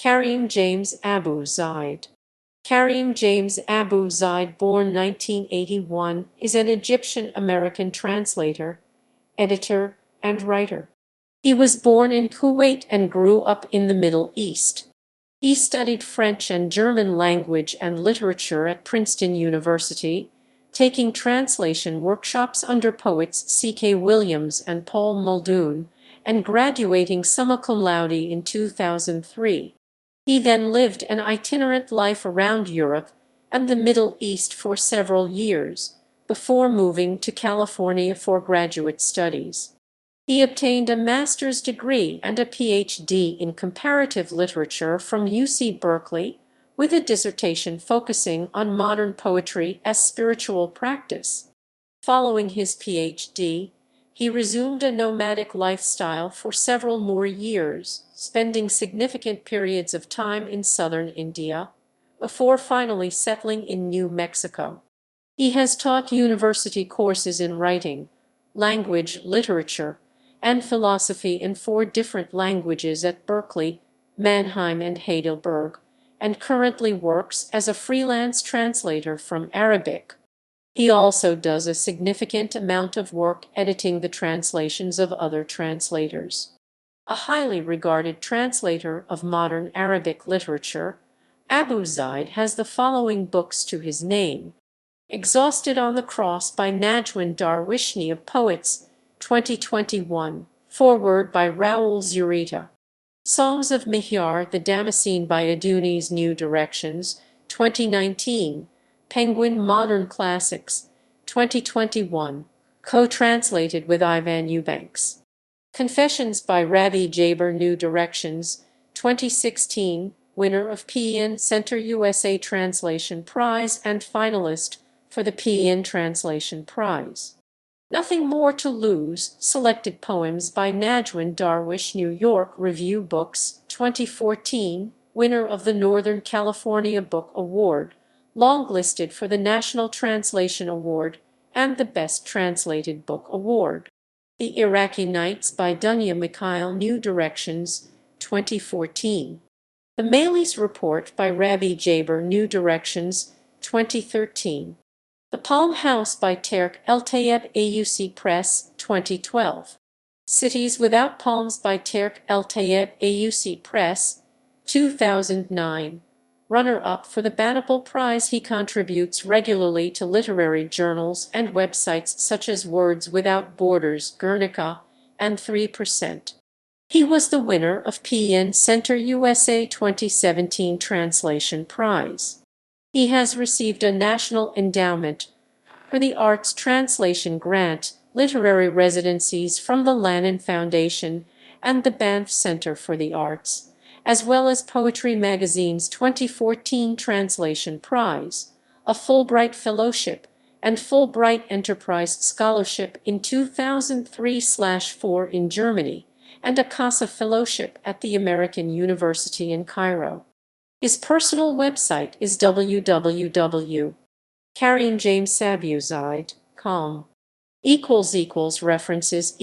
Kareem James Abu-Zeid. Kareem James Abu-Zeid, born 1981, is an Egyptian-American translator, editor, and writer. He was born in Kuwait and grew up in the Middle East. He studied French and German language and literature at Princeton University, taking translation workshops under poets C.K. Williams and Paul Muldoon, and graduating summa cum laude in 2003. He then lived an itinerant life around Europe and the Middle East for several years, before moving to California for graduate studies. He obtained a master's degree and a PhD in comparative literature from UC Berkeley, with a dissertation focusing on modern poetry as spiritual practice. Following his PhD, he resumed a nomadic lifestyle for several more years, spending significant periods of time in southern India, before finally settling in New Mexico. He has taught university courses in writing, language, literature, and philosophy in 4 different languages at Berkeley, Mannheim and Heidelberg, and currently works as a freelance translator from Arabic. He also does a significant amount of work editing the translations of other translators. A highly regarded translator of modern Arabic literature, Abu-Zeid has the following books to his name: Exhausted on the Cross by Najwan Darwishni of Poets, 2021, foreword by Raoul Zurita. Songs of Mihyar the Damascene by Adunis New Directions, 2019, Penguin Modern Classics, 2021, co-translated with Ivan Eubanks. Confessions by Rabbi Jaber New Directions, 2016, winner of PEN Center USA Translation Prize and finalist for the PEN Translation Prize. Nothing More to Lose, Selected Poems by Najwan Darwish, New York Review Books, 2014, winner of the Northern California Book Award, longlisted for the National Translation Award and the Best Translated Book Award. The Iraqi Nights by Dunya Mikhail, New Directions, 2014. The Mali's Report by Rabbi Jaber, New Directions, 2013. The Palm House by Tarek El-Tayeb, AUC Press, 2012. Cities Without Palms by Tarek El-Tayeb, AUC Press, 2009. Runner-up for the Banable Prize, he contributes regularly to literary journals and websites such as Words Without Borders, Guernica, and 3%. He was the winner of PEN Center USA 2017 Translation Prize. He has received a National Endowment for the Arts Translation Grant, literary residencies from the Lannan Foundation and the Banff Center for the Arts, as well as Poetry Magazine's 2014 Translation Prize, a Fulbright Fellowship, and Fulbright Enterprise Scholarship in 2003/4 in Germany, and a CASA Fellowship at the American University in Cairo. His personal website is www.kareemjamesabuzeid.com. References